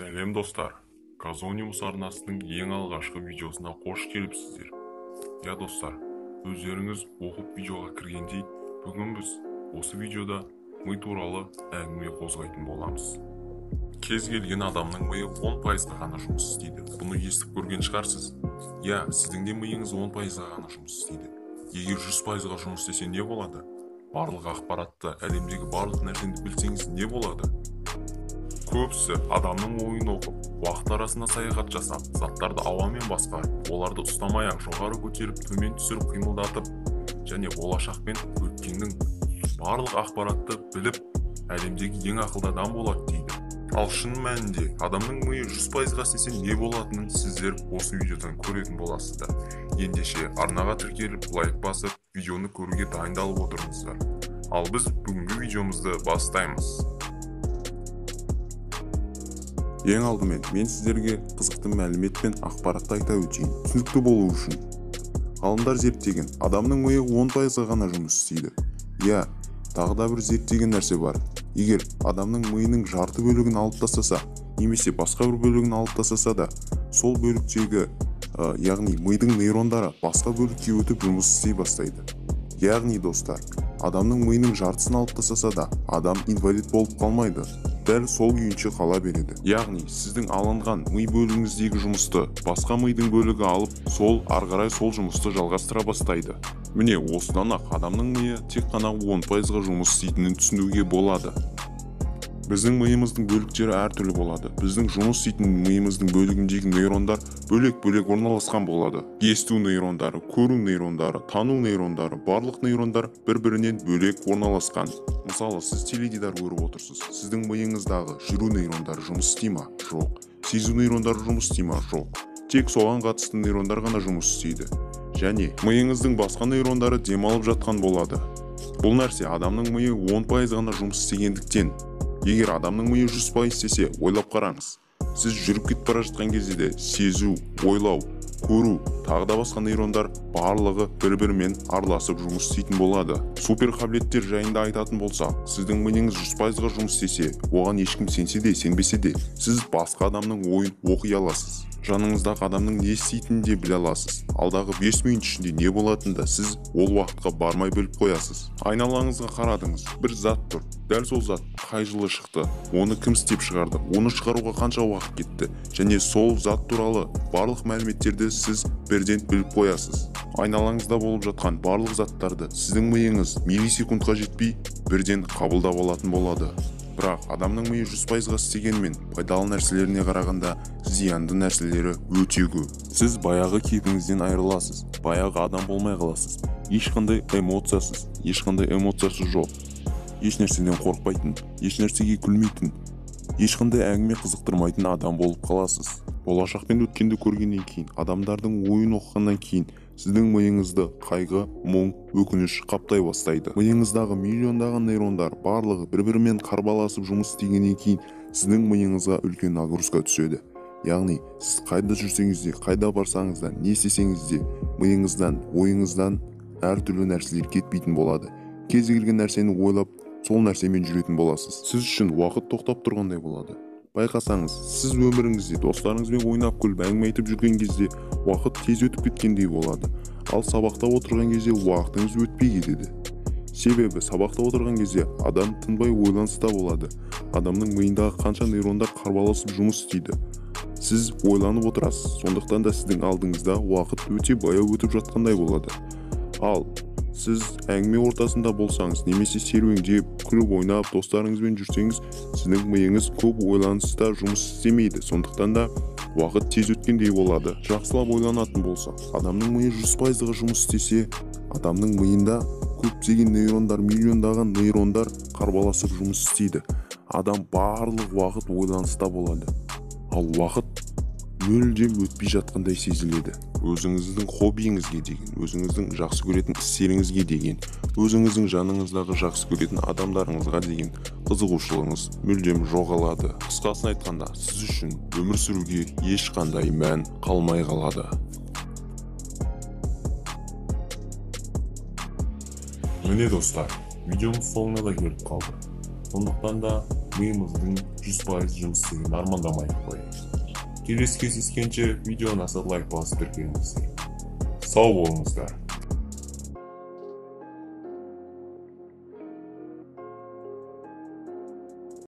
Сәлем достар, Казонимус арнасының ең алғашқы видеосына қош келіпсіздер. Я достар, өздеріңіз оқып видеоға кіргендей, бүгін біз осы видеода ми туралы әңгіме қозғайтын боламыз. Кез келген адамның миы 10%-ға ғана жұмыс істейді. Бұны естіп көрген шығарсыз. Я, сіздің де миыңыз 10%-ға ғана жұмыс істейді. Егер 100%-ға жұмыс істесе не болады? Барлық ақпаратты, әлемдегі барлық нәрсені білсеңіз не болады? Көбісі адамның ойын оқып, уақыт арасында саяхат жасап, заттарды ауамен басқарып, оларды ұстамай-ақ жоғары көтеріп, төмен түсіріп қимылдатып, және болашақпен өткеннің барлық ақпаратты біліп, әлемдегі ең ақылды адам болады дейді. Ал шын мәнінде адамның миы 100%-ға істесе не болатынын сіздер осы видеодан көретін боласыздар. Ендеше арнаға тіркеліп, лайк басып, видеоны көруге дайындалып отырыңыздар. Ал біз бүгінгі видеомызды бастаймыз. Ең алдымен мен сіздерге қызықты мәлімет пен ақпаратты айта өтейін. Түсінікті болу үшін. Ғалымдар зерттеген, адамның миы 10%-ға ғана жұмыс істейді. Я, тағы да бір зерттеген нәрсе бар. Егер адамның миының жарты бөлігін алып тастаса, немесе басқа бір бөлігін алып тастаса да, сол бөліктегі, яғни мидың нейрондары басқа бөлікке өтіп жұмыс істей бастайды. Яғни достар, адамның миының жартысын алып тастаса да, адам инвалид болып қалмайды. Дәл сол күйінше қала береді. Яғни сіздің алынған ми бөлігіңіздегі жұмысты басқа мидың бөлігі алып, сол арғарай сол жұмысты жалғастыра бастайды. Міне осыдан ақ адамның миы тек қана 10%-ға жұмыс істейтінін түсінуге болады. Біздің миымыздың бөліктері әртүрлі болады. Біздің жұмыс істейтін миымыздың бөлігіндегі нейрондар бөлек-бөлек орналасқан болады. Есту нейрондары, көру нейрондары, тану нейрондары, барлық нейрондар бір-бірінен бөлек орналасқан. Мысалы, сіз теледидар көріп отырсыз. Сіздің миыңыздағы жүру нейрондары жұмыс істей ме? Жоқ. Сезу нейрондары жұмыс істей ме? Жоқ. Тек соған қатысты нейрондар ғана жұмыс істейді. Және миыңыздың басқа нейрондары демалып жатқан болады. Бұл нәрсе адамның миы 10% ғана жұмыс істегендіктен. Егер адамның миы 100% істесе, ойлап қараңыз. Сіз жүріп кетіп бара жатқан кезде де сезу, ойлау, көру, тағы да басқа нейрондар барлығы бір-бірімен араласып жұмыс істейтін болады. Супер қабілеттер жайында айтатын болсақ, сіздің миыңыз 100%-ға жұмыс істесе, оған ешкім сенсе де, сенбесе де, сіз басқа адамның ойын оқи аласыз. Жаныңыздағы адамның не істейтінін де біле аласыз. Алдағы 5 минут ішінде не болатынын сіз ол уақытқа бармай біліп қоясыз. Айналаңызға қарадыңыз, бір зат тұр. Дәл сол зат қай жылы шықты, оны кім істеп шығарды, оны шығаруға қанша уақыт кетті, және сол зат туралы барлық мәліметтерді сіз бірден біліп қоясыз. Айналаңызда болып жатқан барлық заттарды сіздің миыңыз миллисекундқа жетпей бірден қабылдап алатын болады. Бірақ адамның миы 100%-ға істегенмен пайдалы нәрселеріне қарағанда зиянды нәрселері өте көп. Сіз баяғы кейпіңізден айырыласыз, баяғы адам болмай қаласыз. Ешқандай эмоциясы жоқ. Еш нәрседен қорқпайтын, еш нәрсеге күлмейтін, ешқандай әңгіме қызықтырмайтын адам болып қаласыз. Болашақпен өткенді көргеннен кейін, адамдардың ойын оқығаннан кейін, сіздің миыңызды қайғы, мұң, өкініш қаптай бастайды. Миыңыздағы миллиондаған нейрондар барлығы бір-бірімен қарбаласып жұмыс істегеннен кейін, сіздің миыңызға үлкен нагрузка түседі. Яғни, сіз қайда жүрсеңіз де, қайда барсаңыз да, не істесеңіз де, миыңыздан, ойыңыздан әртүрлі нәрселер кетпейтін болады. Кез келген нәрсені ойлап, сол нәрсемен жүретін боласыз. Сіз үшін уақыт тоқтап тұрғандай болады. Байқасаңыз, сіз өміріңізде достарыңызбен ойнап күліп әңгіме айтып жүрген кезде уақыт тез өтіп кеткендей болады. Ал сабақта отырған кезде уақытыңыз өтпей кетеді. Себебі сабақта отырған кезде адам тынбай ойланыста болады. Адамның миындағы қанша нейрондар қарбаласып жұмыс істейді. Сіз ойланып отырасыз, сондықтан да сіздің алдыңызда уақыт өте баяу өтіп жатқандай болады. Ал сіз әңгіме ортасында болсаңыз, немесе серуендеп, күліп ойнап, достарыңызбен жүрсеңіз, сіздің миыңыз көп ойланыста жұмыс істемейді. Сондықтан да уақыт тез өткендей болады. Жақсылап ойланатын болсақ, адамның миы 100%-ға жұмыс істесе, адамның миында көптеген нейрондар, миллиондаған нейрондар қарбаласып жұмыс істейді. Адам барлық уақыт ойланыста болады. Ал уақыт мүлдем өтпей жатқандай сезіледі. Өзіңіздің хоббиіңізге деген, өзіңіздің жақсы көретін істеріңізге деген, өзіңіздің жаныңыздағы жақсы көретін адамдарыңызға деген қызығушылығыңыз мүлдем жоғалады. Қысқасын айтқанда, сіз үшін өмір сүруге ешқандай мән қалмай қалады. Міне достар, видеомыз соңына да келіп қалды. Сондықтан да миымыздың 100% жұмыс істегенін армандамай ақ қояйық. Келесі кездескенше видеоны аса лайк басып тіркеліңіздер. Сау болыңыздар.